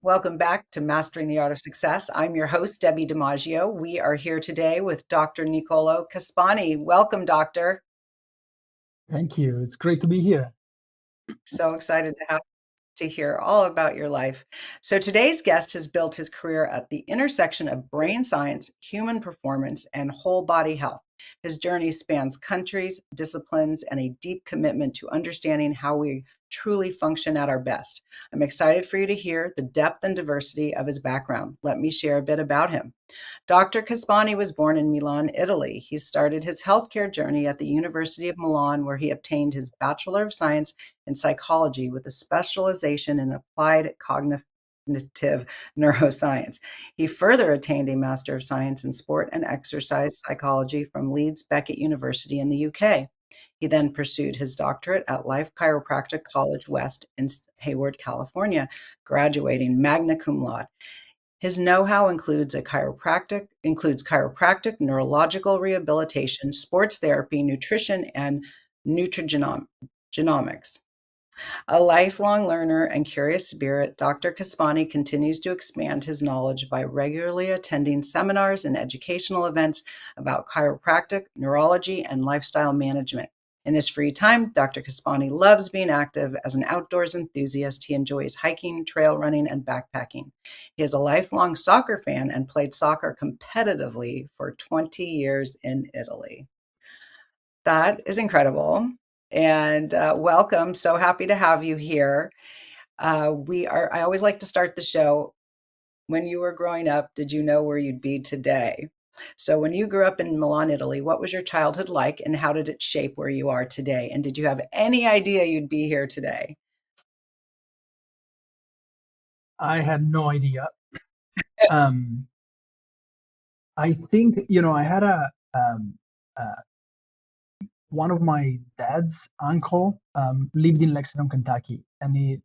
Welcome back to Mastering the Art of Success. I'm your host, Debbie DiMaggio. We are here today with Dr. Niccolò Caspani. Welcome, doctor. Thank you. It's great to be here. So excited to hear all about your life. So today's guest has built his career at the intersection of brain science, human performance, and whole body health. His journey spans countries, disciplines, and a deep commitment to understanding how we truly function at our best. I'm excited for you to hear the depth and diversity of his background. Let me share a bit about him. Dr. Caspani was born in Milan, Italy. He started his healthcare journey at the University of Milan, where he obtained his Bachelor of Science in psychology with a specialization in applied cognitive neuroscience. He further attained a Master of Science in sport and exercise psychology from Leeds Beckett University in the UK. He then pursued his doctorate at Life Chiropractic College West in Hayward, California, graduating magna cum laude. His know-how includes chiropractic, neurological rehabilitation, sports therapy, nutrition, and nutrigenomics. A lifelong learner and curious spirit, Dr. Caspani continues to expand his knowledge by regularly attending seminars and educational events about chiropractic, neurology, and lifestyle management. In his free time, Dr. Caspani loves being active. As an outdoors enthusiast, he enjoys hiking, trail running, and backpacking. He is a lifelong soccer fan and played soccer competitively for 20 years in Italy. That is incredible. And welcome. So happy to have you here. I always like to start the show. When you were growing up, did you know where you'd be today? So when you grew up in Milan, Italy, what was your childhood like and how did it shape where you are today? And did you have any idea you'd be here today? I had no idea. Um, I think, I had uh, one of my dad's uncle lived in Lexington, Kentucky, and he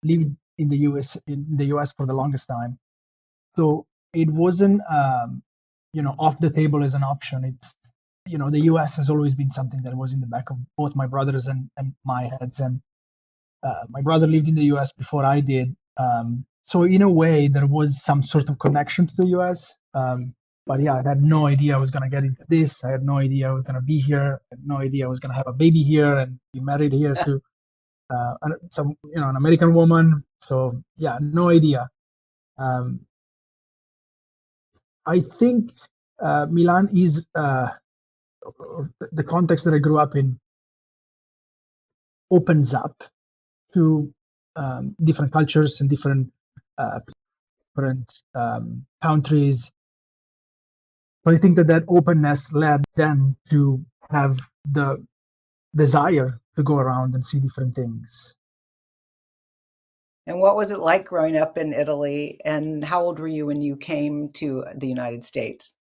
lived in the US for the longest time. So it wasn't, off the table as an option. It's, the US has always been something that was in the back of both my brothers and my heads. And my brother lived in the US before I did. So in a way, there was some sort of connection to the US. But yeah, I had no idea I was going to get into this. I had no idea I was going to be here. I had no idea I was going to have a baby here and be married here to an American woman. So yeah, no idea. I think Milan is the context that I grew up in opens up to different cultures and different countries. But I think that openness led them to have the desire to go around and see different things. And what was it like growing up in Italy? And how old were you when you came to the United States?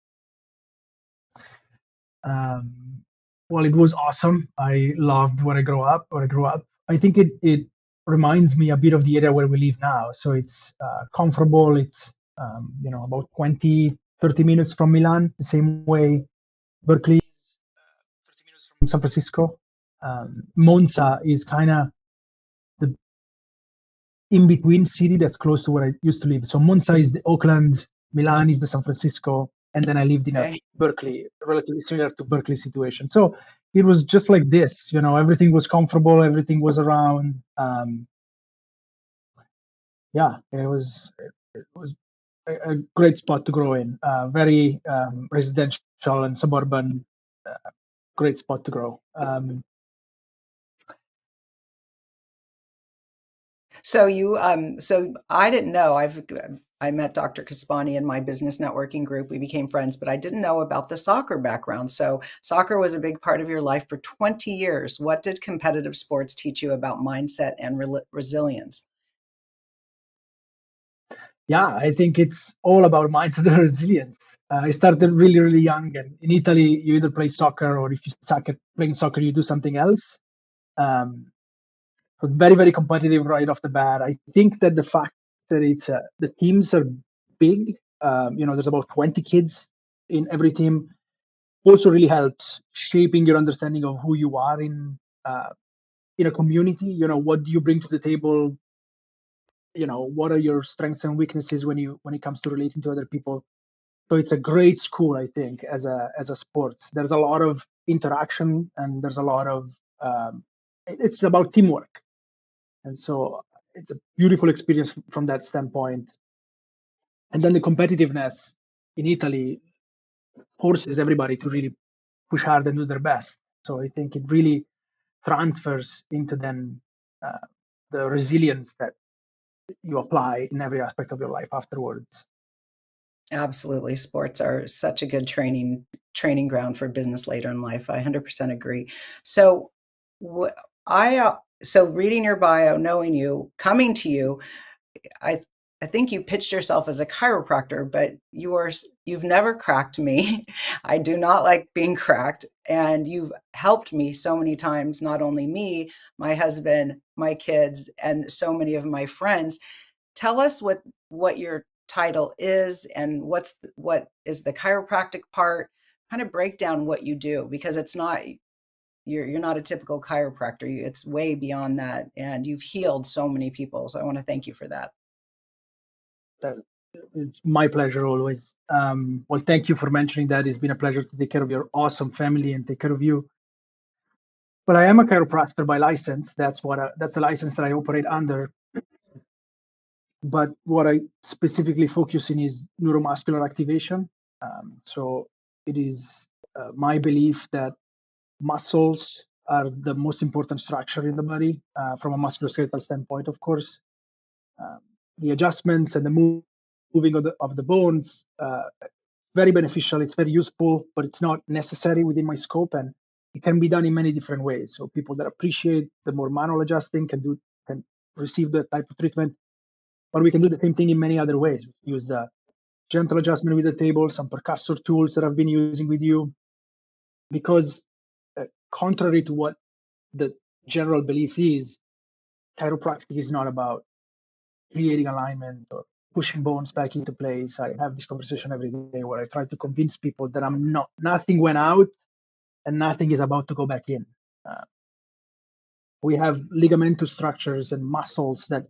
Well, it was awesome. I loved where I grew up. I think it reminds me a bit of the area where we live now. So it's comfortable. It's about 20, 30 minutes from Milan. The same way Berkeley is 30 minutes from San Francisco. Monza is kind of the in-between city that's close to where I used to live. So Monza is the Oakland, Milan is the San Francisco, and then I lived in a Berkeley, relatively similar to Berkeley situation. So it was just like this, everything was comfortable, everything was around. It was a great spot to grow in. Very residential and suburban, great spot to grow. So I didn't know. I met Dr. Caspani in my business networking group. We became friends, but I didn't know about the soccer background. So soccer was a big part of your life for 20 years. What did competitive sports teach you about mindset and resilience? Yeah, I think it's all about mindset and resilience. I started really, really young, and in Italy, you either play soccer or if you suck at playing soccer, you do something else. But very, very competitive right off the bat. I think that the fact that it's the teams are big, there's about 20 kids in every team, also really helps shaping your understanding of who you are in a community. What do you bring to the table? what are your strengths and weaknesses when it comes to relating to other people. So it's a great school, I think, as a sports. There's a lot of interaction, and there's a lot of it's about teamwork, and so it's a beautiful experience from that standpoint. And then the competitiveness in Italy forces everybody to really push hard and do their best. So I think it really transfers into then the resilience that you apply in every aspect of your life afterwards. Absolutely. Sports are such a good training ground for business later in life. I 100% agree. So, wh- so reading your bio, knowing you, coming to you, I I think you pitched yourself as a chiropractor, but you've never cracked me. I do not like being cracked, and you've helped me so many times, not only me, my husband, my kids, and so many of my friends. Tell us what your title is and what is the chiropractic part. Kind of break down what you do, because it's not you're not a typical chiropractor. It's way beyond that, and you've healed so many people. So I want to thank you for that. That, it's my pleasure always. Well, thank you for mentioning that. It's been a pleasure to take care of your awesome family and take care of you. But I am a chiropractor by license. That's the license that I operate under. But what I specifically focus in is neuromuscular activation. So it is my belief that muscles are the most important structure in the body from a musculoskeletal standpoint, of course. Um, the adjustments and the moving of the bones, very beneficial. It's very useful, but it's not necessary within my scope, and it can be done in many different ways. So people that appreciate the more manual adjusting can receive that type of treatment, but we can do the same thing in many other ways. We use the gentle adjustment with the table, some percussor tools that I've been using with you, because contrary to what the general belief is, chiropractic is not about creating alignment or pushing bones back into place. I have this conversation every day where I try to convince people that nothing went out and nothing is about to go back in. Uh, we have ligamentous structures and muscles that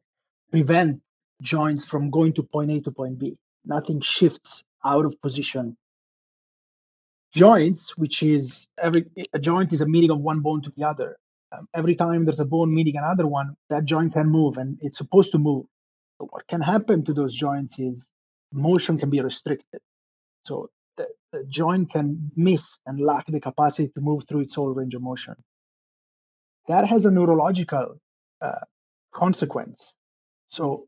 prevent joints from going to point A to point B. Nothing shifts out of position. Joints, which is a joint is a meeting of one bone to the other. Every time there's a bone meeting another one, that joint can move, and it's supposed to move. So what can happen to those joints is motion can be restricted. So the joint can miss and lack the capacity to move through its whole range of motion. That has a neurological uh, consequence. So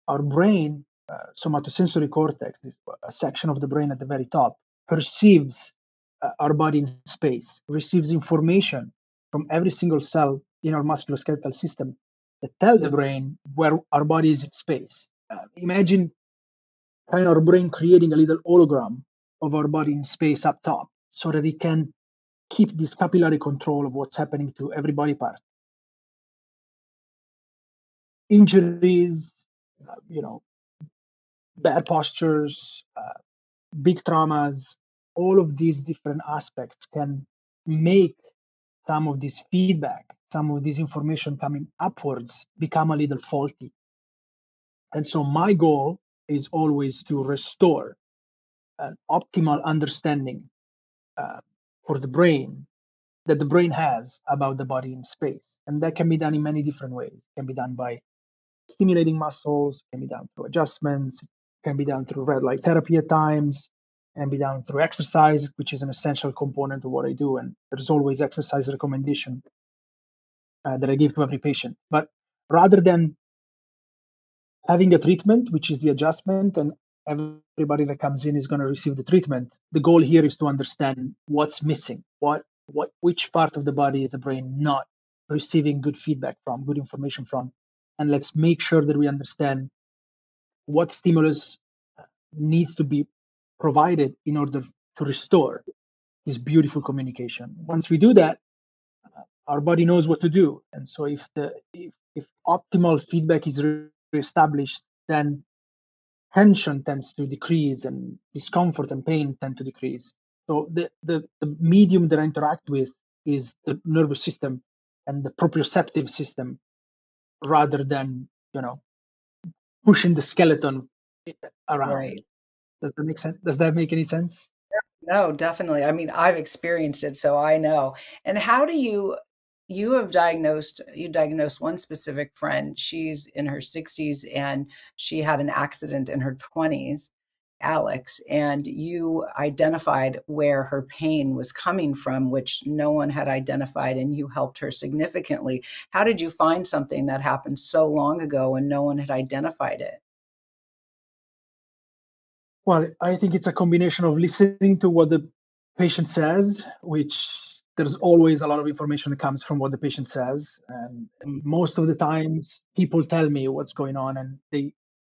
our brain, somatosensory cortex, is a section of the brain at the very top, perceives our body in space, receives information from every single cell in our musculoskeletal system that tell the brain where our body is in space. Imagine kind of our brain creating a little hologram of our body in space up top so that it can keep this capillary control of what's happening to every body part. Injuries, you know, bad postures, big traumas, all of these different aspects can make some of this feedback, some of this information coming upwards become a little faulty. And so my goal is always to restore an optimal understanding for the brain that the brain has about the body in space. And that can be done in many different ways. It can be done by stimulating muscles, can be done through adjustments, can be done through red light therapy at times, can be done through exercise, which is an essential component of what I do. And there's always exercise recommendation that I give to every patient. But rather than having a treatment, which is the adjustment, and everybody that comes in is going to receive the treatment, the goal here is to understand what's missing, which part of the body is the brain not receiving good feedback from, good information from, and let's make sure that we understand what stimulus needs to be provided in order to restore this beautiful communication. Once we do that, our body knows what to do. And so if optimal feedback is reestablished, then tension tends to decrease and discomfort and pain tend to decrease. So the medium that I interact with is the nervous system and the proprioceptive system rather than, pushing the skeleton around. Right. Does that make sense? Does that make any sense? No, definitely. I mean, I've experienced it, so I know. And how do you diagnosed one specific friend. She's in her 60s and she had an accident in her 20s, Alex, and you identified where her pain was coming from, which no one had identified, and you helped her significantly. How did you find something that happened so long ago and no one had identified it? Well, I think it's a combination of listening to what the patient says, which there's always a lot of information that comes from what the patient says, and Mm, most of the times people tell me what's going on, and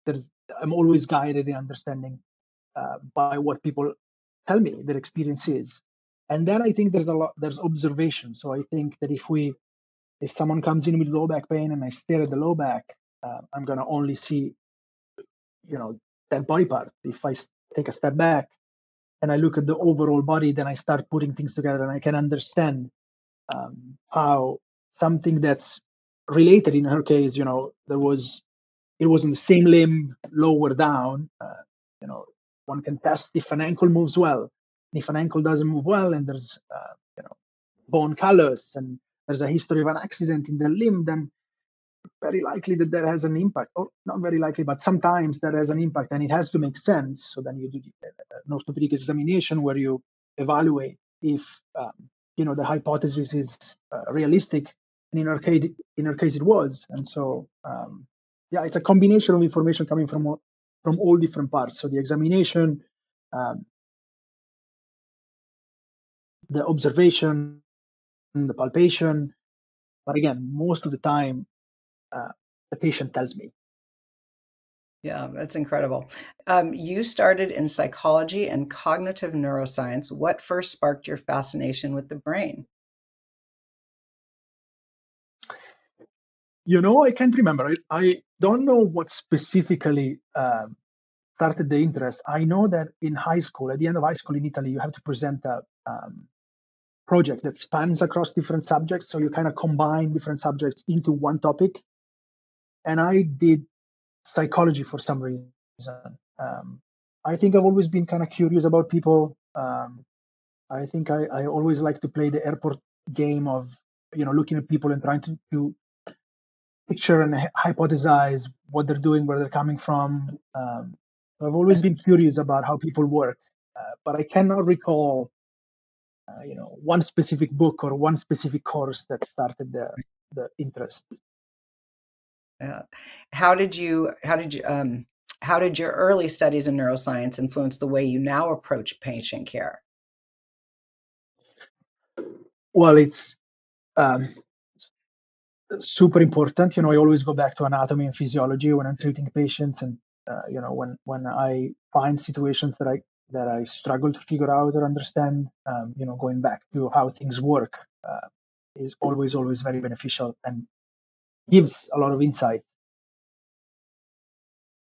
there's I'm always guided in understanding by what people tell me their experience is. And then I think there's observation. So I think that if someone comes in with low back pain and I stare at the low back, I'm gonna only see, you know, that body part. If I take a step back and I look at the overall body, then I start putting things together and I can understand how something that's related in her case, it was in the same limb, lower down. You know, one can test if an ankle moves well. And if an ankle doesn't move well, and there's bone callus, and there's a history of an accident in the limb, then very likely that that has an impact, or not very likely, but sometimes that has an impact, and it has to make sense. So then you do the orthopedic examination where you evaluate if the hypothesis is realistic, and in our case, it was. And so yeah, it's a combination of information coming from all different parts. So the examination, um, the observation, the palpation, but again, most of the time, uh, the patient tells me. yeah, that's incredible. You started in psychology and cognitive neuroscience. What first sparked your fascination with the brain? I can't remember. I don't know what specifically started the interest. I know that in high school, at the end of high school in Italy, you have to present a project that spans across different subjects. So you kind of combine different subjects into one topic. And I did psychology for some reason. Um, I think I've always been kind of curious about people. I think I always like to play the airport game of, looking at people and trying to picture and hypothesize what they're doing, where they're coming from. I've always been curious about how people work, but I cannot recall, one specific book or one specific course that started the interest. Uh, how did your early studies in neuroscience influence the way you now approach patient care? Well, it's um, super important. I always go back to anatomy and physiology when I'm treating patients, and when I find situations that I struggle to figure out or understand, going back to how things work is always very beneficial and gives a lot of insight.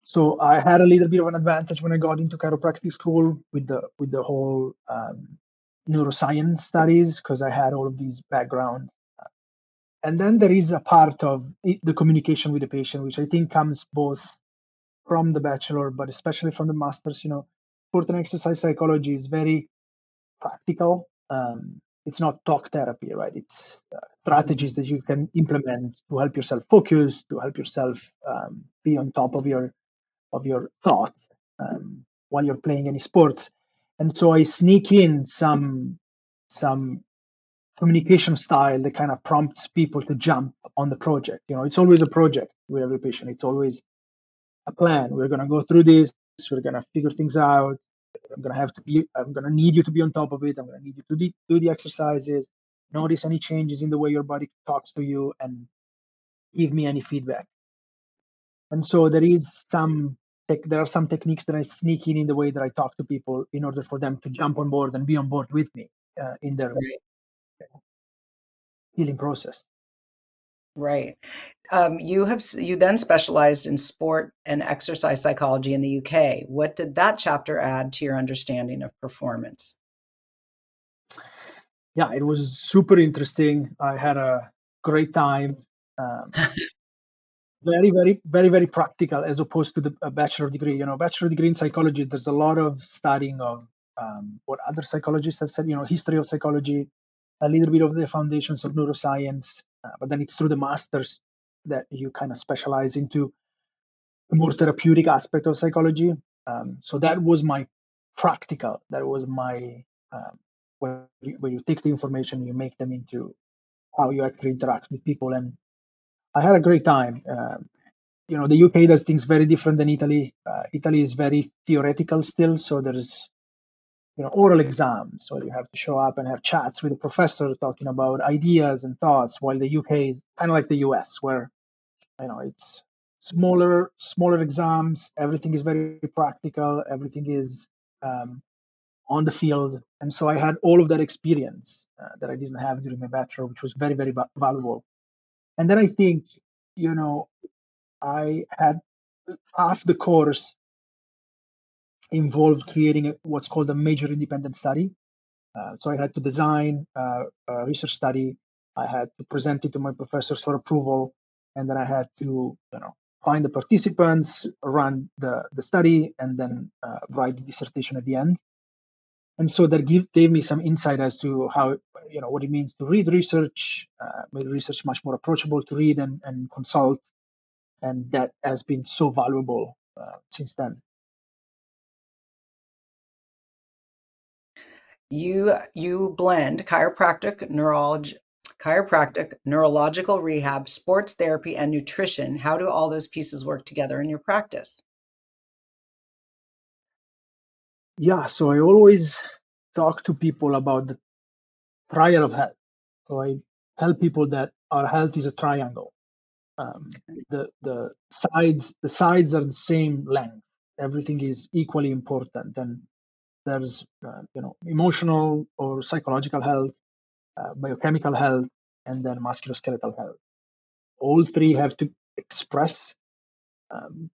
So I had a little bit of an advantage when I got into chiropractic school with the whole neuroscience studies, because I had all of these background. And then there is a part of the communication with the patient, which I think comes both from the bachelor, but especially from the masters. Sport and exercise psychology is very practical. It's not talk therapy, right? It's strategies that you can implement to help yourself focus, to help yourself be on top of your thoughts while you're playing any sports. And so I sneak in some communication style that kind of prompts people to jump on the project. It's always a project with every patient. It's always a plan. We're going to go through this. We're going to figure things out. I'm going to need you to be on top of it. I'm going to need you to do the exercises, notice any changes in the way your body talks to you, and give me any feedback. And so there are some techniques that I sneak in the way that I talk to people in order for them to jump on board and be on board with me in their Right. healing process. Right. You then specialized in sport and exercise psychology in the UK. What did that chapter add to your understanding of performance? Yeah, it was super interesting. I had a great time. Um, very, very, very, very practical as opposed to the a bachelor degree. Bachelor degree in psychology, there's a lot of studying of what other psychologists have said, history of psychology, a little bit of the foundations of neuroscience, but then it's through the masters that you kind of specialize into the more therapeutic aspect of psychology. So that was my practical, that was my, where you take the information, you make them into how you actually interact with people. And I had a great time. The UK does things very different than Italy. Italy is very theoretical still, so there's oral exams, so you have to show up and have chats with the professor talking about ideas and thoughts. While the UK is kind of like the US, where it's smaller exams. Everything is very practical. Everything is on the field, and so I had all of that experience that I didn't have during my bachelor, which was very, very valuable. And then I think, I had half the course involved creating what's called a major independent study. So I had to design a research study. I had to present it to my professors for approval, and then I had to, find the participants, run the study, and then write the dissertation at the end. And so that gave me some insight as to how, what it means to read research, made research much more approachable to read and consult, and that has been so valuable since then. You blend chiropractic, neurological rehab, sports therapy, and nutrition. How do all those pieces work together in your practice? Yeah, so I always talk to people about the trial of health. So I tell people that our health is a triangle. The sides are the same length. Everything is equally important, and there's emotional or psychological health, biochemical health, and then musculoskeletal health. All three have to um,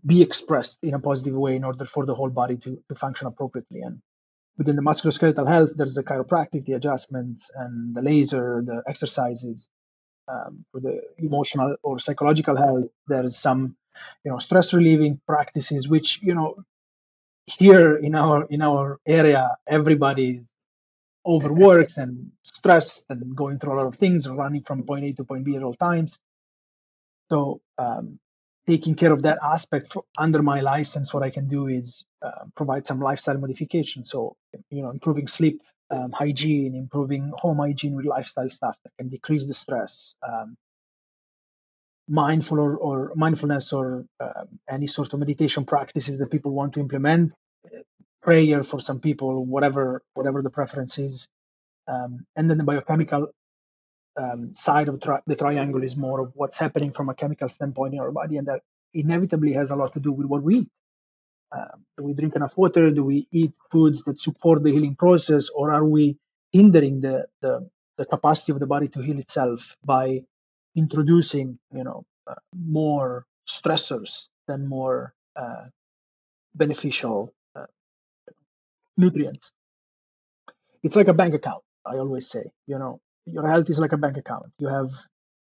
be expressed in a positive way in order for the whole body to function appropriately. And within the musculoskeletal health, there's the chiropractic, the adjustments, and the laser, the exercises. For the emotional or psychological health, there's some, stress relieving practices, which, here in our area, everybody overworks and stressed and going through a lot of things, running from point A to point B at all times. So taking care of that aspect under my license, what I can do is provide some lifestyle modification. So improving sleep hygiene, improving home hygiene with lifestyle stuff that can decrease the stress. Mindful or mindfulness or any sort of meditation practices that people want to implement, prayer for some people, whatever the preference is. And then the biochemical side of the triangle is more of what's happening from a chemical standpoint in our body, and that inevitably has a lot to do with what we eat. Do we drink enough water? Do we eat foods that support the healing process, or are we hindering the capacity of the body to heal itself by introducing, more stressors than more beneficial nutrients? It's like a bank account. I always say, your health is like a bank account. You have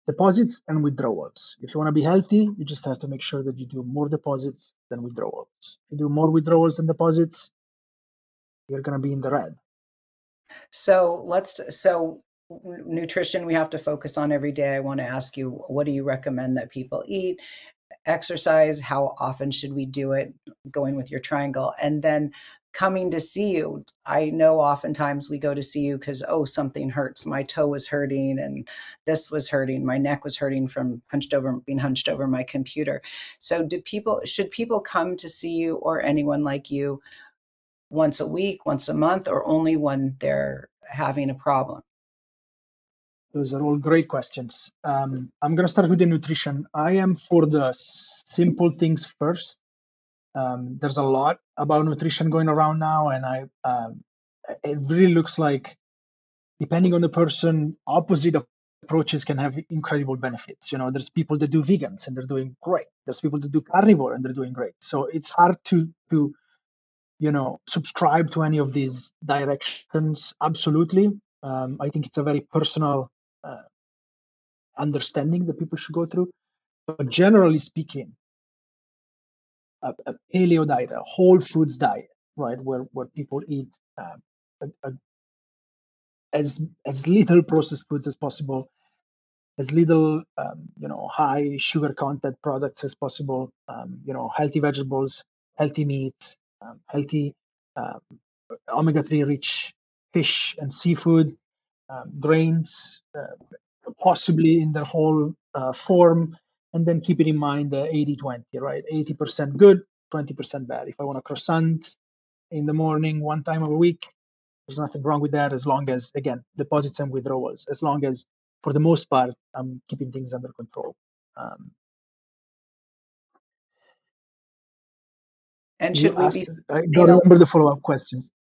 deposits and withdrawals. If you want to be healthy, you just have to make sure that you do more deposits than withdrawals. If you do more withdrawals than deposits, you're going to be in the red. So nutrition we have to focus on every day. I want to ask you, what do you recommend that people eat? Exercise, how often should we do it? Going with your triangle. And then coming to see you. I know oftentimes we go to see you because, oh, something hurts. My toe was hurting and this was hurting. My neck was hurting from being hunched over my computer. So should people come to see you or anyone like you once a week, once a month, or only when they're having a problem? Those are all great questions. I'm going to start with the nutrition. I am for the simple things first. There's a lot about nutrition going around now, and it really looks like, depending on the person, opposite approaches can have incredible benefits. There's people that do vegans and they're doing great. There's people that do carnivore and they're doing great. So it's hard to subscribe to any of these directions. Absolutely. I think it's a very personal understanding that people should go through. But generally speaking, a paleo diet, a whole foods diet, right, where people eat as little processed foods as possible, as little high sugar content products as possible, healthy vegetables, healthy meats, healthy um, omega-3 rich fish and seafood, grains, possibly in their whole form, and then keep it in mind the 80-20, right? 80% good, 20% bad. If I want a croissant in the morning one time a week, there's nothing wrong with that, as long as, again, deposits and withdrawals, as long as, for the most part, I'm keeping things under control. Um, And you should we be asked, I don't focusing on, remember the follow-up questions.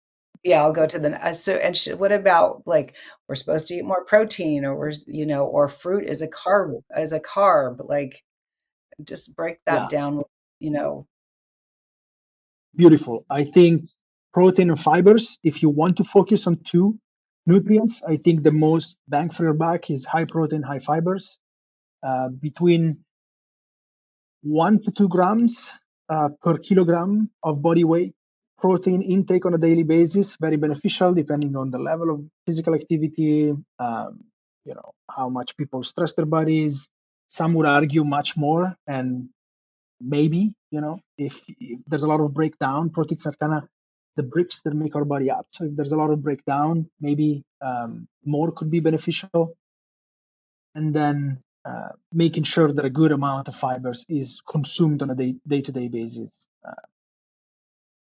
yeah, I'll go to the, so, and what about like, we're supposed to eat more protein, or or fruit is a carb, like, just break that Yeah, down, you know, beautiful. I think protein and fibers, if you want to focus on two nutrients, I think the most bang for your buck is high protein, high fibers, between 1 to 2 grams per kilogram of body weight. Protein intake on a daily basis, very beneficial depending on the level of physical activity, how much people stress their bodies. Some would argue much more, and maybe, if there's a lot of breakdown, proteins are kind of the bricks that make our body up. So if there's a lot of breakdown, maybe more could be beneficial. And then making sure that a good amount of fibers is consumed on a day-to-day basis.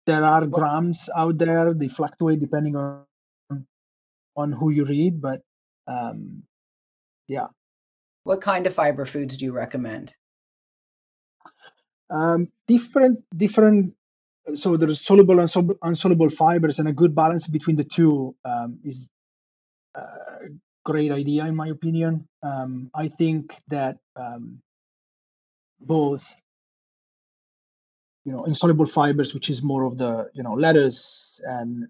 There are what, grams out there; they fluctuate depending on who you read, but yeah, what kind of fiber foods do you recommend? different. So there's soluble and insoluble fibers, and a good balance between the two is a great idea, in my opinion. I think that both insoluble fibers, which is more of the lettuce and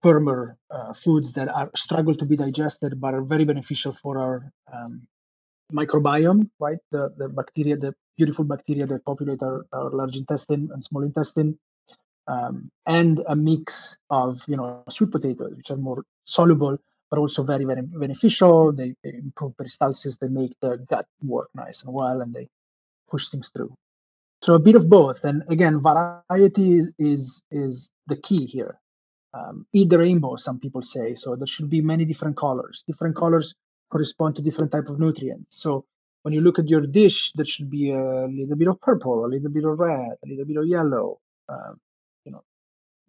firmer foods that are struggle to be digested but are very beneficial for our microbiome, right? The bacteria, the beautiful bacteria that populate our large intestine and small intestine, and a mix of sweet potatoes, which are more soluble but also very, very beneficial. They improve peristalsis, they make the gut work nice and well, and they push things through. So a bit of both, and again, variety is the key here. Eat the rainbow, some people say. So there should be many different colors. Different colors correspond to different type of nutrients. So when you look at your dish, there should be a little bit of purple, a little bit of red, a little bit of yellow. Um, you know,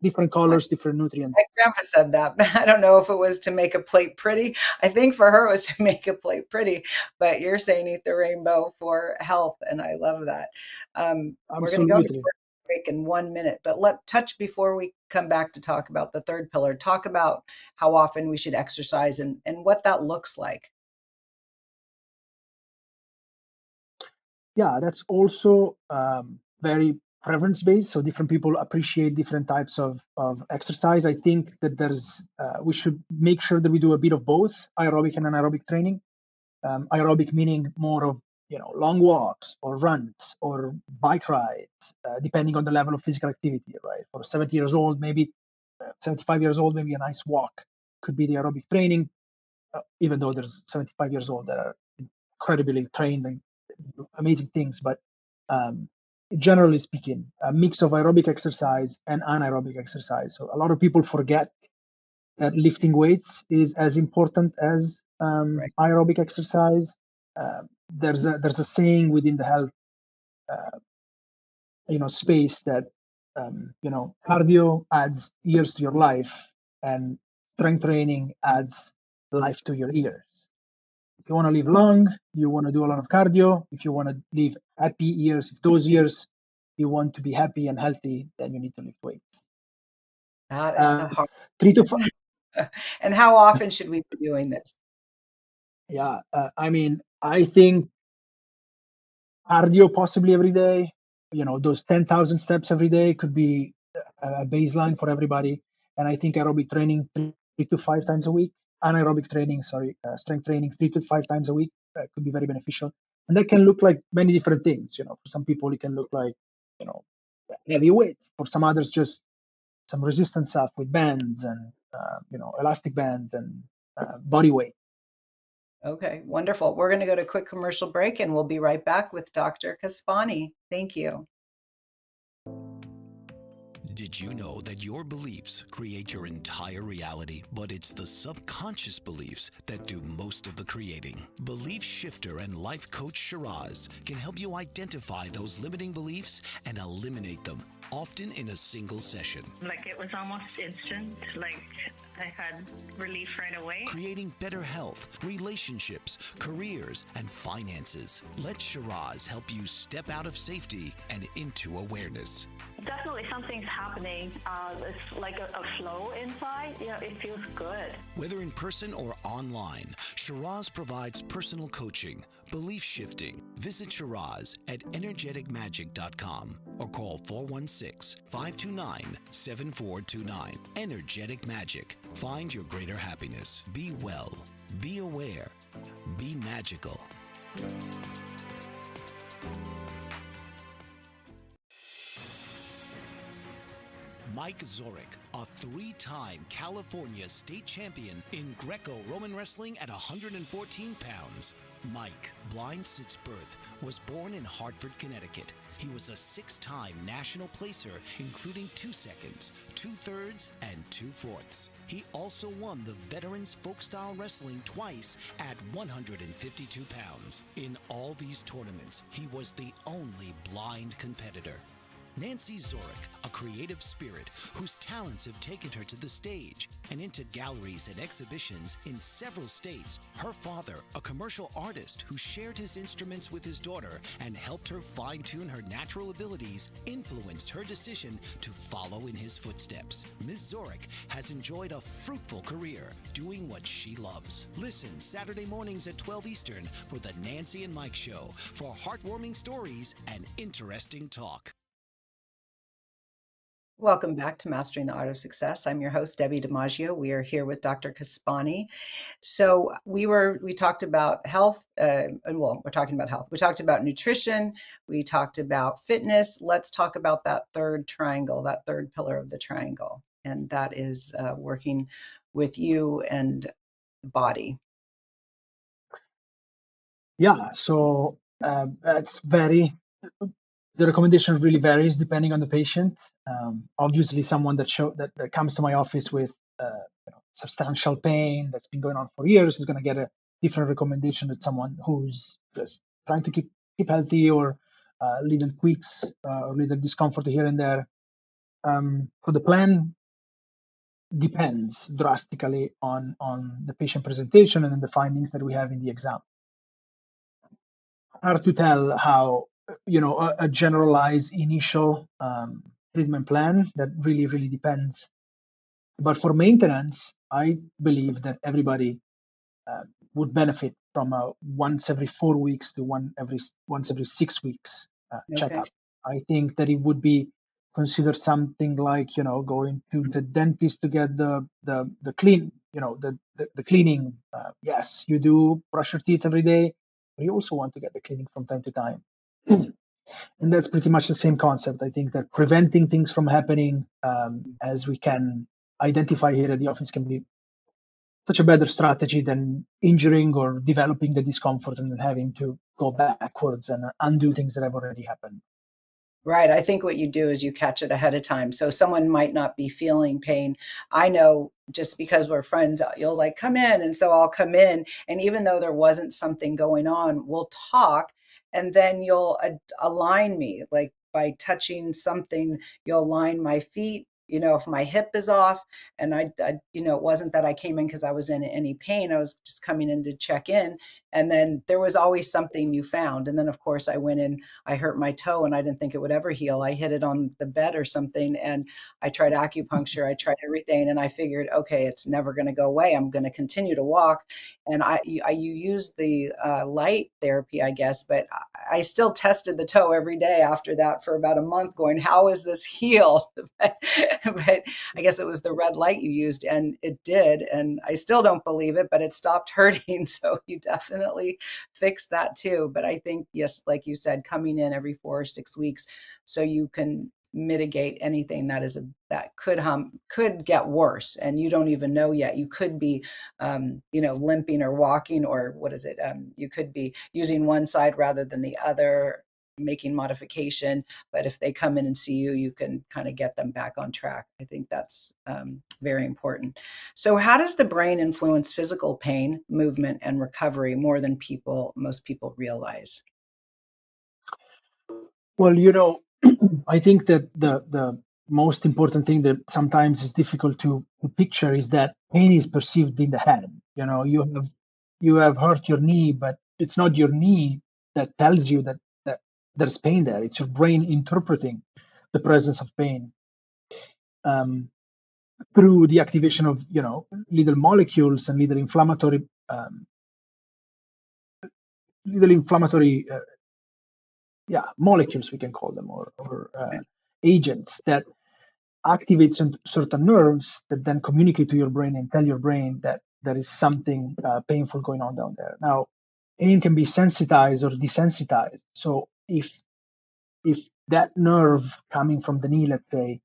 different My, colors, different nutrients. my grandma said that, but I don't know if it was to make a plate pretty. I think for her it was to make a plate pretty, but you're saying eat the rainbow for health, and I love that. We're going to go to Absolutely. break in 1 minute, but let touch before we come back to talk about the third pillar. Talk about how often we should exercise and what that looks like. Yeah, that's also very preference based. So different people appreciate different types of exercise. I think that we should make sure that we do a bit of both aerobic and anaerobic training. Aerobic meaning more of long walks or runs or bike rides, depending on the level of physical activity. Right, for 70 years old, maybe 75 years old, maybe a nice walk could be the aerobic training. Even though there's 75 years old that are incredibly trained and do amazing things, but um, generally speaking, a mix of aerobic exercise and anaerobic exercise. So a lot of people forget that lifting weights is as important as Right. aerobic exercise. There's a saying within the health uh, space that cardio adds years to your life, and strength training adds life to your years. If you want to live long, you want to do a lot of cardio. If you want to live happy years, if those years you want to be happy and healthy, then you need to lift weights. That is the Um, hard. 3 to 5. And how often should we be doing this? Yeah, I mean, I think cardio possibly every day. Those 10,000 steps every day could be a baseline for everybody. And I think aerobic training 3 to 5 times a week, anaerobic training, sorry, strength training 3 to 5 times a week could be very beneficial. And that can look like many different things. For some people, it can look like, heavy weight. For some others, just some resistance stuff with bands and, elastic bands and body weight. Okay, wonderful. We're going to go to a quick commercial break and we'll be right back with Dr. Caspani. Thank you. Did you know that your beliefs create your entire reality, but it's the subconscious beliefs that do most of the creating? Belief shifter and life coach Shiraz can help you identify those limiting beliefs and eliminate them, often in a single session. Like it was almost instant, like I had relief right away. Creating better health, relationships, careers, and finances. Let Shiraz help you step out of safety and into awareness. Definitely something's happening. It's like a flow inside. It feels good. Whether in person or online, Shiraz provides personal coaching, belief shifting. Visit Shiraz at energeticmagic.com or call 416-529-7429. Energetic Magic. Find your greater happiness. Be well. Be aware. Be magical. Mike Zorek, a three-time California state champion in Greco-Roman wrestling at 114 pounds. Mike, blind since birth, was born in Hartford, Connecticut. He was a six-time national placer, including 2 seconds, 2/3, and 2/4. He also won the Veterans Folk-Style Wrestling twice at 152 pounds. In all these tournaments, he was the only blind competitor. Nancy Zorek, a creative spirit whose talents have taken her to the stage and into galleries and exhibitions in several states. Her father, a commercial artist who shared his instruments with his daughter and helped her fine-tune her natural abilities, influenced her decision to follow in his footsteps. Ms. Zorek has enjoyed a fruitful career doing what she loves. Listen Saturday mornings at 12 Eastern for the Nancy and Mike Show for heartwarming stories and interesting talk. Welcome back to Mastering the Art of Success. I'm your host, Debbie DiMaggio. We are here with Dr. Caspani. So we talked about health, we're talking about health. We talked about nutrition. We talked about fitness. Let's talk about that third triangle, that third pillar of the triangle. And that is working with you and the body. Yeah, so the recommendation really varies depending on the patient. Obviously, someone that comes to my office with substantial pain that's been going on for years is going to get a different recommendation than someone who's just trying to keep healthy or little tweaks or little discomfort here and there. So the plan depends drastically on the patient presentation and then the findings that we have in the exam. Hard to tell how a generalized initial treatment plan. That really depends. But for maintenance, I believe that everybody would benefit from a once every 4 weeks to once every 6 weeks checkup. I think that it would be considered something like going to the dentist to get the clean the cleaning. Yes, you do brush your teeth every day, but you also want to get the cleaning from time to time. And that's pretty much the same concept. I think that preventing things from happening, as we can identify here at the office, can be such a better strategy than injuring or developing the discomfort and then having to go backwards and undo things that have already happened. Right. I think what you do is you catch it ahead of time. So someone might not be feeling pain. I know just because we're friends, you'll like come in. And so I'll come in. And even though there wasn't something going on, we'll talk. And then you'll align me, like by touching something, you'll align my feet. If my hip is off and I it wasn't that I came in because I was in any pain. I was just coming in to check in. And then there was always something you found. And then, of course, I went in, I hurt my toe and I didn't think it would ever heal. I hit it on the bed or something. And I tried acupuncture. I tried everything. And I figured, okay, it's never going to go away. I'm going to continue to walk. And you use the light therapy, I guess, but I still tested the toe every day after that for about a month going, how is this healed? but I guess it was the red light you used, and it did. And I still don't believe it, but it stopped hurting. So you definitely fixed that too. But I think, yes, like you said, coming in every 4 or 6 weeks so you can mitigate anything that could get worse, and you don't even know yet. You could be limping or walking, or what is it, you could be using one side rather than the other, making modification. But if they come in and see you, you can kind of get them back on track. I think that's very important. So how does the brain influence physical pain, movement, and recovery more than most people realize? Well, I think that the most important thing that sometimes is difficult to picture is that pain is perceived in the head. You have hurt your knee, but it's not your knee that tells you that there's pain there. It's your brain interpreting the presence of pain through the activation of little molecules and little inflammatory molecules, we can call them, or agents that activate certain nerves that then communicate to your brain and tell your brain that there is something painful going on down there. Now, pain can be sensitized or desensitized. So if that nerve coming from the knee, let's say,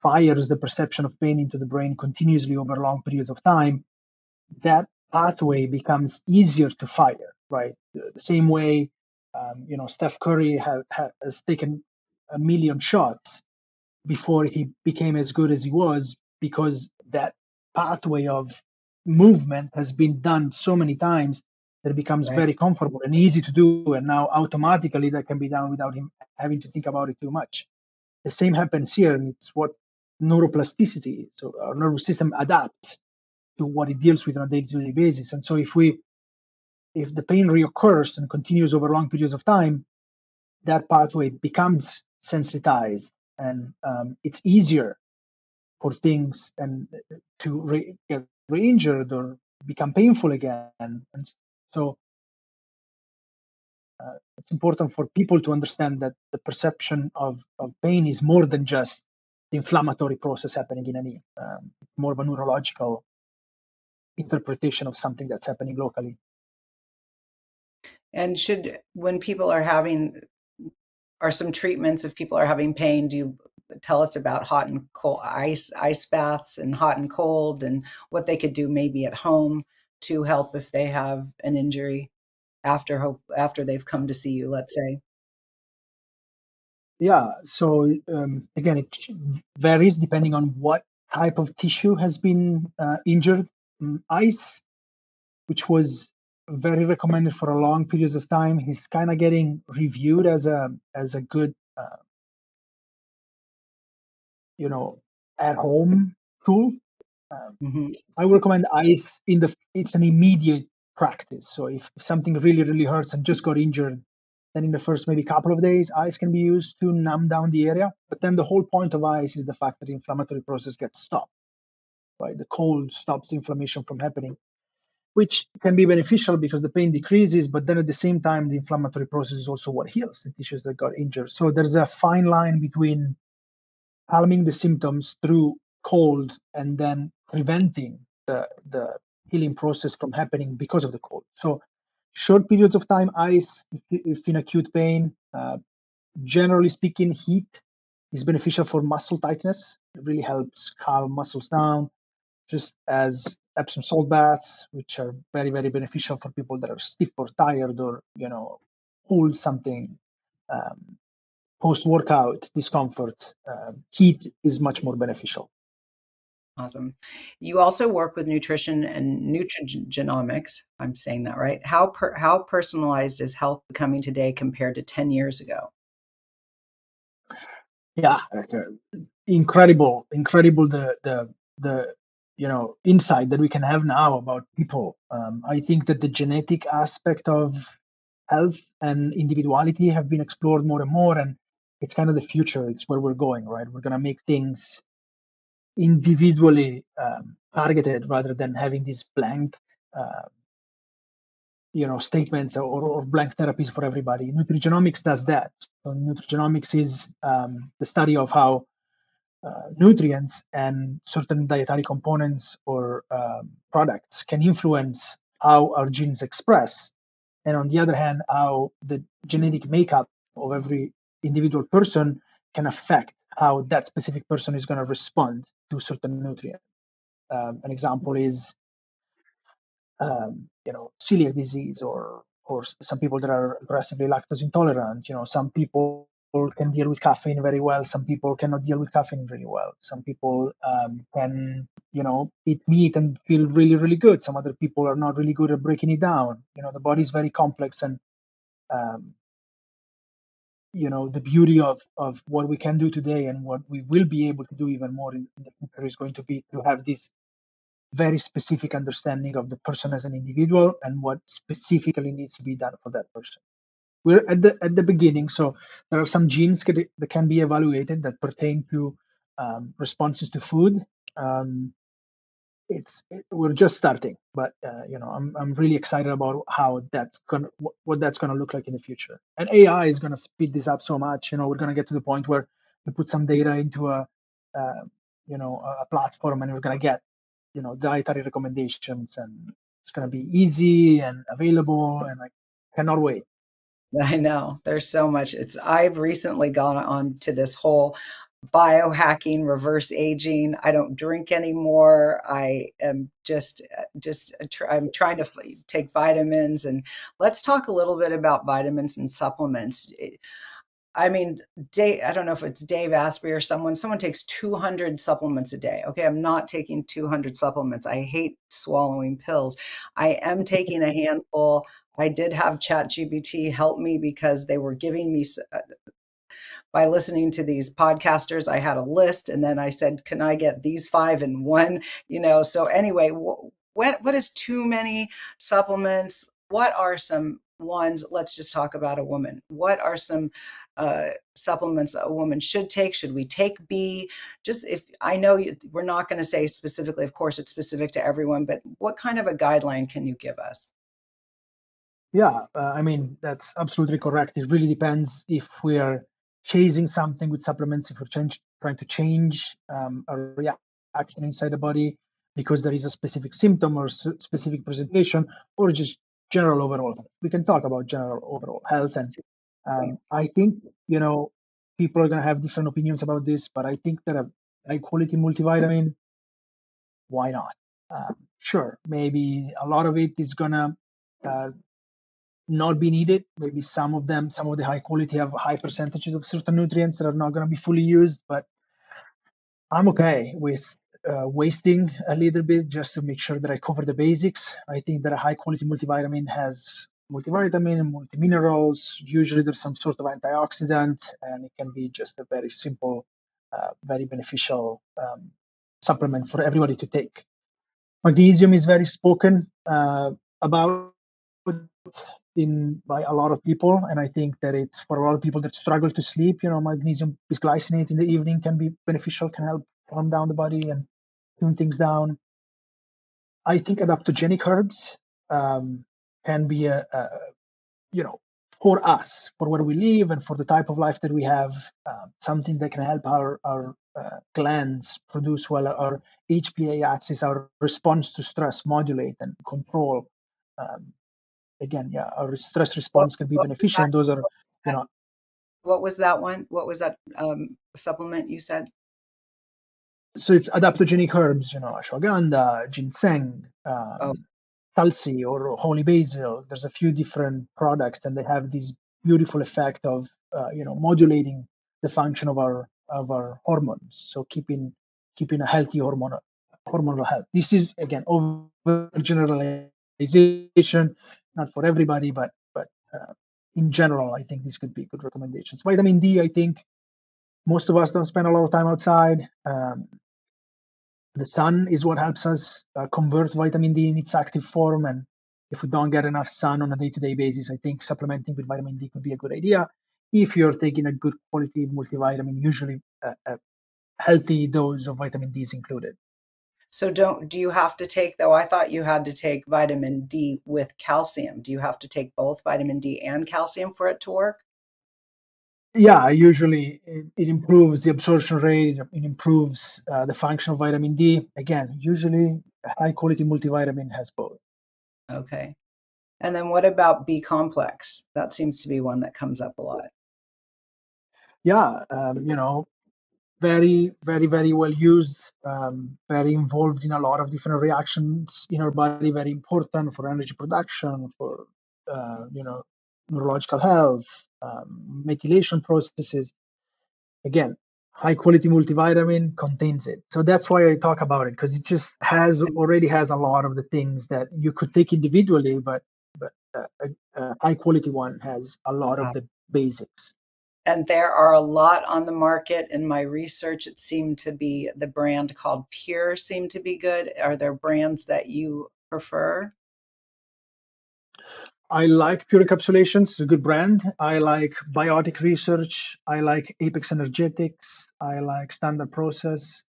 fires the perception of pain into the brain continuously over long periods of time, that pathway becomes easier to fire, right? The same way, Steph Curry has taken a million shots before he became as good as he was, because that pathway of movement has been done so many times that it becomes Right. very comfortable and easy to do. And now automatically that can be done without him having to think about it too much. The same happens here, and it's what neuroplasticity is. So our nervous system adapts to what it deals with on a day-to-day basis. And so if the pain reoccurs and continues over long periods of time, that pathway becomes sensitized, and it's easier for things and to get re-injured or become painful again. And so it's important for people to understand that the perception of pain is more than just the inflammatory process happening in a knee. It's more of a neurological interpretation of something that's happening locally. And when people are some treatments, if people are having pain, do you tell us about hot and cold ice baths and hot and cold, and what they could do maybe at home to help if they have an injury after they've come to see you, let's say? Yeah, so again, it varies depending on what type of tissue has been injured. Ice, which was very recommended for a long periods of time, is kind of getting reviewed as a good at home tool. Hmm. I would recommend ice it's an immediate practice. So if something really, really hurts and just got injured, then in the first maybe couple of days, ice can be used to numb down the area. But then the whole point of ice is the fact that the inflammatory process gets stopped, right? The cold stops the inflammation from happening, which can be beneficial because the pain decreases, but then at the same time, the inflammatory process is also what heals the tissues that got injured. So there's a fine line between calming the symptoms through cold and then preventing the healing process from happening because of the cold. So short periods of time, ice, if in acute pain, generally speaking, heat is beneficial for muscle tightness. It really helps calm muscles down, just as Epsom salt baths, which are very, very beneficial for people that are stiff or tired or, hold something. Post-workout discomfort, heat is much more beneficial. Awesome. You also work with nutrition and nutrigenomics. I'm saying that right. How personalized is health becoming today compared to 10 years ago? Yeah, incredible the insight that we can have now about people. I think that the genetic aspect of health and individuality have been explored more and more, and it's kind of the future. It's where we're going, right? We're gonna make things individually targeted rather than having these blank uh, statements or blank therapies for everybody. Nutrigenomics does that. So nutrigenomics is the study of how nutrients and certain dietary components or products can influence how our genes express, and on the other hand, how the genetic makeup of every individual person can affect how that specific person is going to respond to certain nutrient. An example is, celiac disease, or some people that are aggressively lactose intolerant. Some people can deal with caffeine very well. Some people cannot deal with caffeine really well. Some people can, eat meat and feel really, really good. Some other people are not really good at breaking it down. The body is very complex, and um, the beauty of what we can do today and what we will be able to do even more in the future is going to be to have this very specific understanding of the person as an individual and what specifically needs to be done for that person. We're at the beginning, so there are some genes that can be evaluated that pertain to responses to food. We're just starting, but I'm really excited about how that's gonna what that's gonna look like in the future. And AI is gonna speed this up so much. We're gonna get to the point where we put some data into a platform, and we're gonna get dietary recommendations, and it's gonna be easy and available, and I cannot wait. I know there's so much. I've recently gone on to this whole biohacking, reverse aging. I don't drink anymore. I am I'm trying to take vitamins, and let's talk a little bit about vitamins and supplements. I mean, I don't know if it's Dave Asprey or someone takes 200 supplements a day. Okay, I'm not taking 200 supplements. I hate swallowing pills. I am taking a handful. I did have ChatGPT help me because they were giving me, by listening to these podcasters, I had a list, and then I said, can I get these five in one? So anyway, what is too many supplements? What are some ones? Let's just talk about a woman. What are some supplements a woman should take? Should we take B? Just, if I know we're not going to say specifically, of course, it's specific to everyone, but what kind of a guideline can you give us? Yeah, I mean, that's absolutely correct. It really depends if we're chasing something with supplements, if we're trying to change a reaction inside the body because there is a specific symptom or specific presentation, or just general overall health. We can talk about general overall health. And I think, people are going to have different opinions about this, but I think that a high quality multivitamin, why not? Sure, maybe a lot of it is going to not be needed. Maybe some of the high quality have high percentages of certain nutrients that are not going to be fully used, but I'm okay with wasting a little bit just to make sure that I cover the basics. I think that a high quality multivitamin has multivitamin and multiminerals. Usually there's some sort of antioxidant, and it can be just a very simple, very beneficial supplement for everybody to take. Magnesium is very spoken about in by a lot of people, and I think that it's for a lot of people that struggle to sleep. Magnesium bisglycinate in the evening can be beneficial, can help calm down the body and tune things down. I think adaptogenic herbs can be for us, for where we live and for the type of life that we have, something that can help our glands produce well, our HPA axis, our response to stress, modulate and control. Again, yeah, our stress What, response can be what was beneficial, that? and those are, you know, What was that one? What was that supplement you said? so it's adaptogenic herbs, ashwagandha, ginseng, Oh, tulsi, or holy basil. There's a few different products, and they have this beautiful effect of, modulating the function of our hormones. So keeping a healthy hormonal health. This is again overgeneralization, not for everybody, but in general, I think these could be good recommendations. Vitamin D, I think most of us don't spend a lot of time outside. The sun is what helps us convert vitamin D in its active form. And if we don't get enough sun on a day-to-day basis, I think supplementing with vitamin D could be a good idea. If you're taking a good quality multivitamin, usually a healthy dose of vitamin D is included. so do you have to take, though? I thought you had to take vitamin D with calcium. Do you have to take both vitamin D and calcium for it to work? Yeah, usually it improves the absorption rate, it improves the function of vitamin D. Again, usually a high quality multivitamin has both. Okay. And then what about B complex? That seems to be one that comes up a lot. Yeah, very, very, very well used, very involved in a lot of different reactions in our body, very important for energy production, for, neurological health, methylation processes. Again, high quality multivitamin contains it. So that's why I talk about it, because it just already has a lot of the things that you could take individually, but a high quality one has a lot of Wow. the basics. And there are a lot on the market. In my research, it seemed to be the brand called Pure seemed to be good. Are there brands that you prefer? I like Pure Encapsulations, it's a good brand. I like Biotic Research. I like Apex Energetics. I like Standard Process.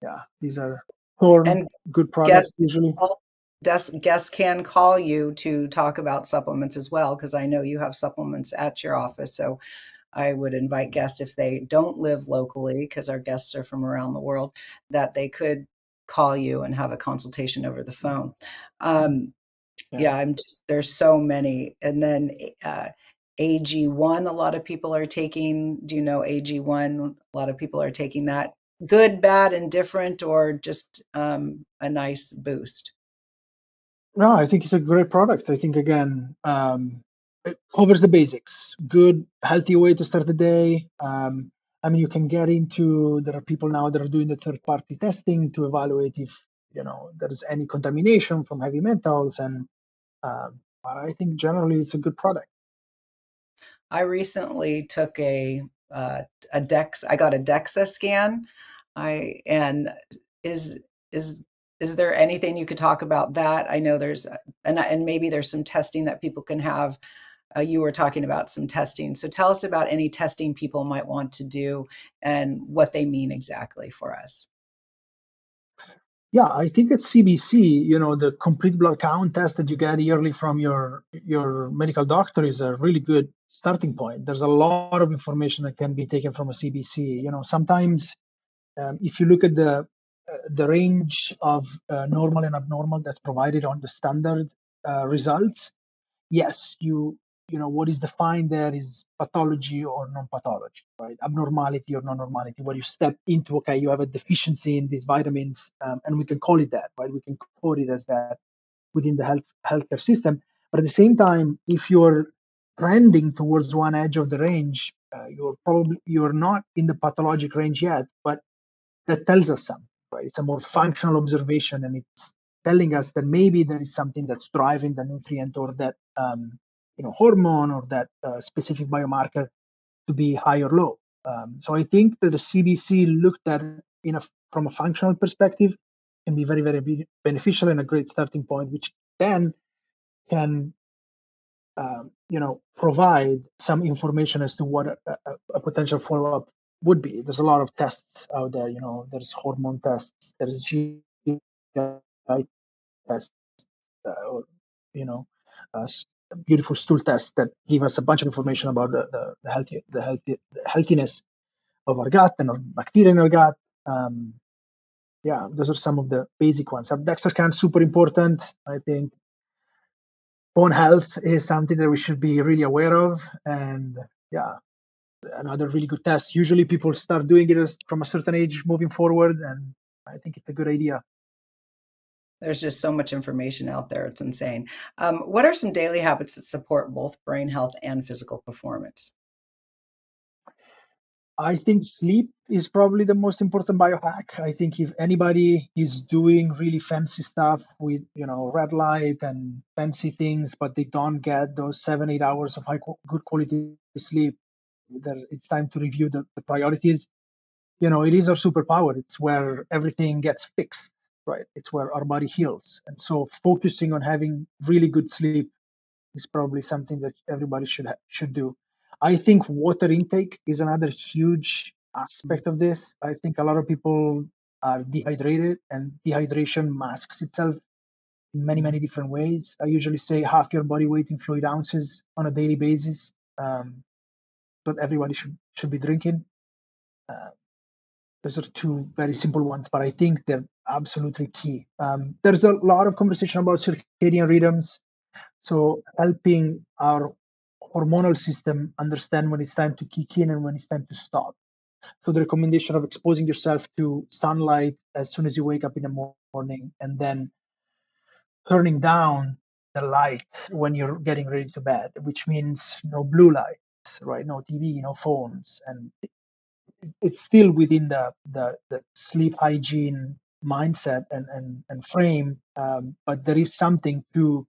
Yeah, these are Thorne, And good product guests usually. guests can call you to talk about supplements as well, because I know you have supplements at your office. So I would invite guests, if they don't live locally, because our guests are from around the world, that they could call you and have a consultation over the phone. Um, Yeah. yeah, I'm just, there's so many. And then AG1, a lot of people are taking. Do you know AG1? A lot of people are taking that. Good, bad, indifferent, or just a nice boost. No, I think it's a great product. I think again, it covers the basics. Good, healthy way to start the day. I mean, you can get into. There are people now that are doing the third-party testing to evaluate if there's any contamination from heavy metals, and I think generally it's a good product. I recently took a Dex. I got a DEXA scan. I and is is is there anything you could talk about that? I know there's and maybe there's some testing that people can have. You were talking about some testing, so tell us about any testing people might want to do and what they mean exactly for us. Yeah, I think it's CBC, the complete blood count test that you get yearly from your medical doctor is a really good starting point. There's a lot of information that can be taken from a CBC. Sometimes if you look at the range of normal and abnormal that's provided on the standard results, yes, what is defined there is pathology or non-pathology, right? Abnormality or non-normality, where you step into, okay, you have a deficiency in these vitamins, and we can call it that, right? We can code it as that within the healthcare system. But at the same time, if you're trending towards one edge of the range, you're not in the pathologic range yet, but that tells us something, right? It's a more functional observation, and it's telling us that maybe there is something that's driving the nutrient or that hormone or that specific biomarker to be high or low. So I think that the CBC looked at from a functional perspective can be very, very beneficial and a great starting point, which then can provide some information as to what a potential follow-up would be. There's a lot of tests out there. There's hormone tests, there's GI tests, or you know, uh, beautiful stool tests that give us a bunch of information about the healthiness of our gut and our bacteria in our gut. Yeah, those are some of the basic ones. DEXA scan super important. I think bone health is something that we should be really aware of, and yeah, another really good test. Usually people start doing it from a certain age moving forward, and I think it's a good idea. There's just so much information out there. It's insane. What are some daily habits that support both brain health and physical performance? I think sleep is probably the most important biohack. I think if anybody is doing really fancy stuff with, red light and fancy things, but they don't get those 7, 8 hours of good quality sleep, it's time to review the priorities. It is our superpower. It's where everything gets fixed, right? It's where our body heals. And so focusing on having really good sleep is probably something that everybody should do. I think water intake is another huge aspect of this. I think a lot of people are dehydrated, and dehydration masks itself in many, many different ways. I usually say half your body weight in fluid ounces on a daily basis. But everybody should be drinking. Those are two very simple ones, but I think they're absolutely key. There's a lot of conversation about circadian rhythms, so helping our hormonal system understand when it's time to kick in and when it's time to stop. So the recommendation of exposing yourself to sunlight as soon as you wake up in the morning, and then turning down the light when you're getting ready to bed, which means no blue lights, right? No TV, no phones, and it's still within the sleep hygiene mindset and frame, but there is something to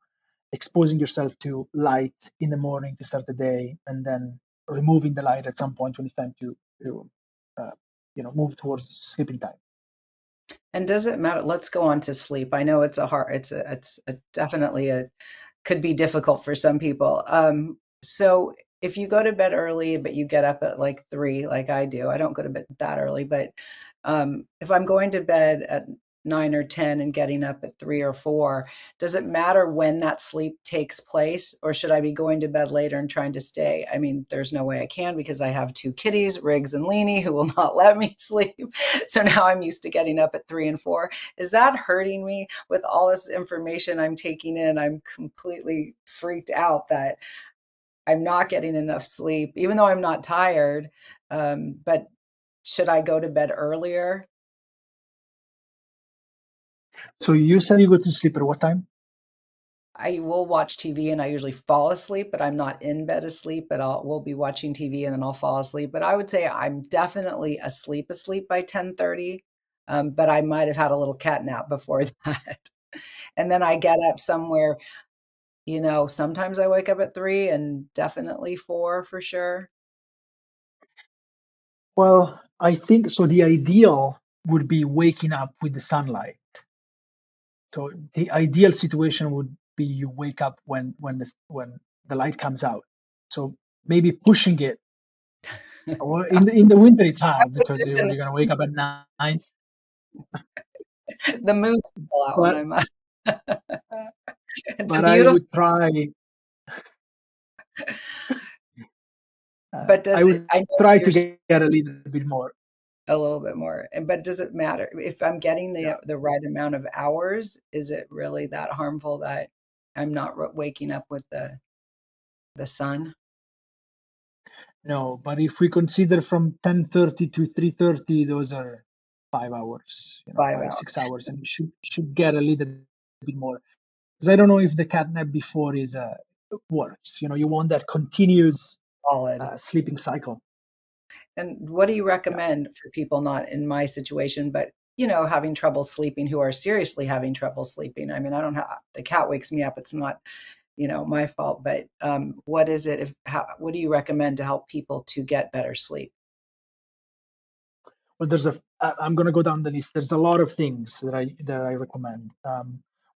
exposing yourself to light in the morning to start the day, and then removing the light at some point when it's time to move towards sleeping time. And does it matter? Let's go on to sleep. I know it's definitely could be difficult for some people. So if you go to bed early, but you get up at like 3, like I do, I don't go to bed that early, but if I'm going to bed at 9 or 10 and getting up at 3 or 4, does it matter when that sleep takes place, or should I be going to bed later and trying to stay? I mean, there's no way I can because I have 2 kitties, Riggs and Leanie, who will not let me sleep. So now I'm used to getting up at 3 and 4. Is that hurting me with all this information I'm taking in? I'm completely freaked out that I'm not getting enough sleep, even though I'm not tired. But should I go to bed earlier? So you said you go to sleep at what time? I will watch TV and I usually fall asleep, but I'm not in bed asleep, but we'll be watching TV and then I'll fall asleep. But I would say I'm definitely asleep by 10:30. But I might have had a little cat nap before that. And then I get up somewhere, sometimes I wake up at 3 and definitely 4 for sure. Well, I think so. The ideal would be waking up with the sunlight. So the ideal situation would be you wake up when the light comes out. So maybe pushing it. Well, in the winter it's hard because you're gonna wake up at 9. The moon is still out when But I'm it's a but I beautiful, would try. but I does it, would I know try you're to get a little bit more. a little bit more, but does it matter if I'm getting Yeah. the right amount of hours? Is it really that harmful that I'm not waking up with the sun? No, but if we consider from 10:30 to 3:30, those are 5 hours, 5 5, hours. 6 hours, and you should get a little bit more. Because I don't know if the catnap before is works. You want that continuous Solid. sleeping cycle. And what do you Yeah. recommend for people not in my situation, but having trouble sleeping, who are seriously having trouble sleeping? I mean, I don't have the cat wakes me up. It's not, my fault, but what is it what do you recommend to help people to get better sleep? Well, I'm going to go down the list. There's a lot of things that I recommend.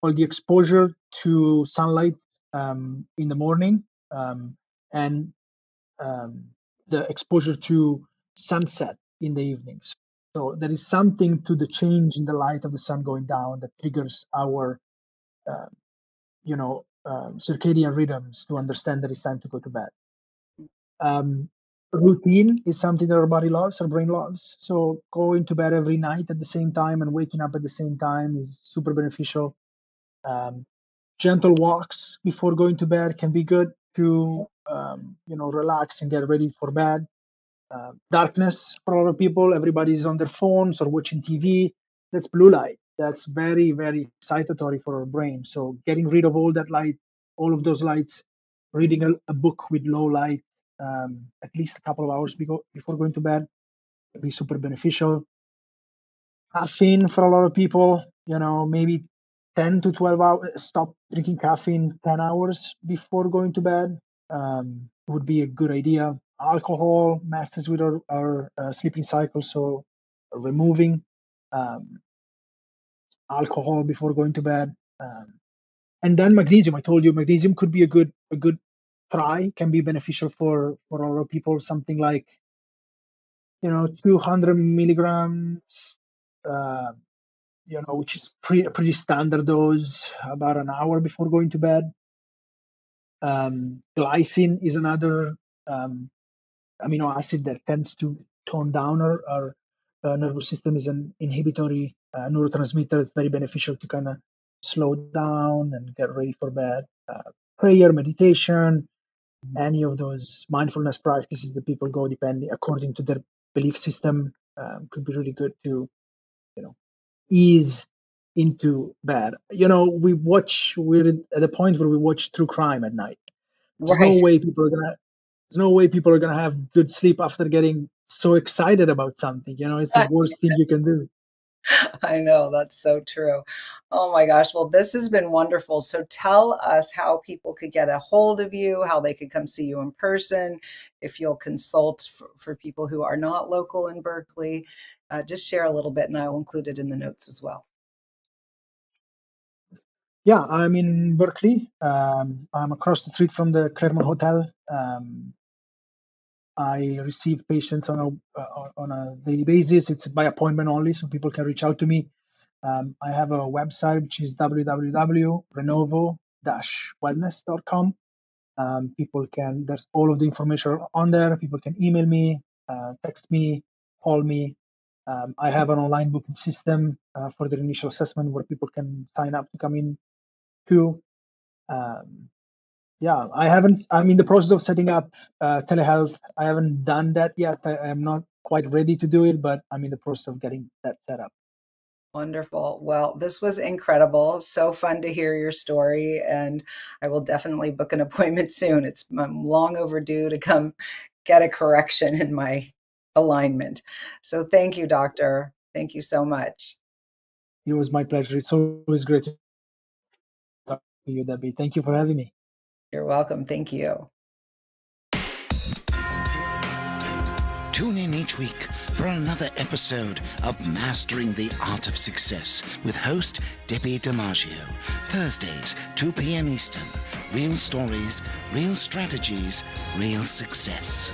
Well, the exposure to sunlight in the morning, and the exposure to sunset in the evenings. So there is something to the change in the light of the sun going down that triggers our, uh, circadian rhythms to understand that it's time to go to bed. Um, Routine is something that our body loves, our brain loves. So going to bed every night at the same time and waking up at the same time is super beneficial. Um, Gentle walks before going to bed can be good to relax and get ready for bed. Darkness for a lot of people, everybody's on their phones or watching TV. That's blue light. That's very, very excitatory for our brain. So getting rid of all that light, all of those lights, reading a book with low light, at least a couple of hours before going to bed, would be super beneficial. Caffeine for a lot of people, maybe 10 to 12 hours, stop drinking caffeine 10 hours before going to bed would be a good idea. Alcohol messes with our sleeping cycle, so removing um, alcohol before going to bed. And then magnesium. I told you magnesium could be a good try, can be beneficial for a lot of people. Something like 200 milligrams which is a pretty standard dose, about an hour before going to bed. Glycine is another amino acid that tends to tone down our nervous system. Is an inhibitory neurotransmitter. It's very beneficial to kind of slow down and get ready for bed. Prayer, meditation, any of those mindfulness practices that people go depending according to their belief system could be really good to, ease into bed. We're at the point where we watch true crime at night. There's no Right. way people are gonna there's no way people are gonna have good sleep after getting so excited about something. It's the worst thing you can do. I know, that's so true. Oh my gosh. Well, this has been wonderful. So tell us how people could get a hold of you, how they could come see you in person, if you'll consult for people who are not local in Berkeley. Just share a little bit and I'll include it in the notes as well. Yeah, I'm in Berkeley. I'm across the street from the Claremont Hotel. I receive patients on a daily basis. It's by appointment only, so people can reach out to me. I have a website which is www.renovo-wellness.com. There's all of the information on there. People can email me, text me, call me. I have an online booking system for the initial assessment where people can sign up to come in too. Yeah, I'm in the process of setting up telehealth. I haven't done that yet. I'm not quite ready to do it, but I'm in the process of getting that set up. Wonderful. Well, this was incredible. So fun to hear your story, and I will definitely book an appointment soon. I'm long overdue to come get a correction in my alignment. So thank you, doctor. Thank you so much. It was my pleasure. It's always great to talk to you, Debbie. Thank you for having me. You're welcome. Thank you. Tune in each week for another episode of Mastering the Art of Success with host Debbie DiMaggio. Thursdays, 2 p.m. Eastern. Real stories, real strategies, real success.